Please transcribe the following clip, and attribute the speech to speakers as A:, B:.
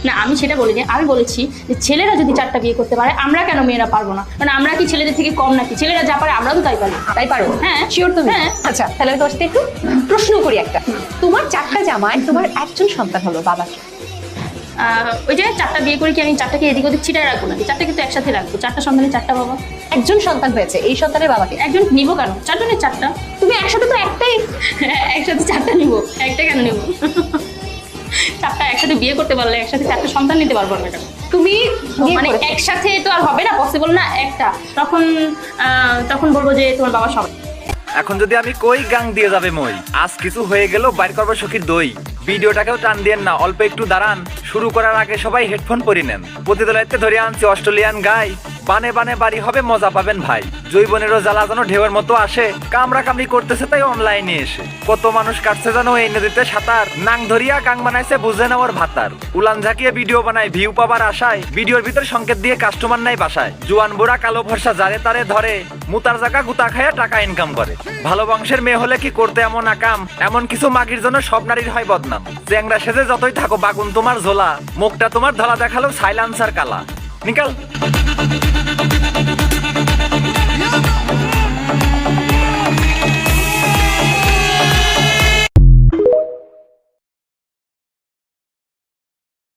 A: না, আমি সেটা বলিনি। আমি বলেছি যে ছেলেরা যদি 4টা বিয়ে করতে পারে আমরা কেন মেয়েরা পারবো না? মানে আমরা কি ছেলেদের থেকে কম নাকি? ছেলেরা যা পারে আমরাও তো তাই পারি।
B: তাই পারো?
A: হ্যাঁ।
B: শিওর তুমি?
A: হ্যাঁ।
B: আচ্ছা, তাহলে আমি তোমার সাথে একটু প্রশ্ন করি একটা। তোমার 4টা জামাই, তোমার একজন সন্তান হলো, বাবাকে
A: ওই যে 4টা বিয়ে করে কি আমি 4টাকে এদিক ওদিক ছিটায় রাখবো নাকি? 4টা কিন্তু একসাথে রাখবো। 4টা সন্তানের 4টা বাবা।
B: একজন সন্তান হয়েছে, এই সন্তানের বাবাকে
A: একজন নিবো কেন? 4জনের 4টা।
B: তুমি একসাথে তো একটাই।
A: একসাথে 4টা নিবো, একটা কেন নিবো? 4টা একসাথে বিয়ে করতে পারলে একসাথে 4টা সন্তান নিতে পারবো না কেন?
B: তুমি বিয়ে
A: মানে
B: করেছো।
A: একসাথে তো আর হবে না, পসিবল না একটা। তখন বলবো যে তোমার বাবা সবাই।
C: এখন যদি আমি কই গাং দিয়ে যাবে মই, আজ কিছু হয়ে গেল বাইর করবো সখীর দই। ভিডিওটাকেও টান দিয়েন না, অল্প একটু দাঁড়ান। শুরু করার আগে সবাই হেডফোন পরি নেন। প্রতিদলাইতে ধরে আনছি অস্ট্রেলিয়ান গাই, বানে বানে বাড়ি হবে, মজা পাবেন ভাই। জৈবনেরও জ্বালা যেন ঢেউয়ের মতো আসে, কামড়া কামড়ি করতেছে তাই অনলাইনে এসে। কত মানুষ কাটছে যেন এই নদীতে সাঁতার, নাং ধরিয়া গাং বানাইছে বুঝে নেওয়ার ভাতার। উলান ঝাঁকিয়ে ভিডিও বানায় ভিউ পাবার আশায়, ভিডিওর ভিতর সংকেত দিয়ে কাস্টমার নাই বাসায়। জুয়ান বুড়া কালো ভরসা যারে তারে ধরে, মুতার জায়গা গুতা খায়া টাকা ইনকাম করে। ভালো বংশের মেয়ে হলে কি করতে এমন আকাম? এমন কিছু মাগির জন্য সব নারীর হয় বদনাম। চ্যাংরা সেজে যতই থাকো বাগুন তোমার ঝোলা, মুখটা তোমার ধলা দেখালো সাইলেন্সার কালা। নিকাল।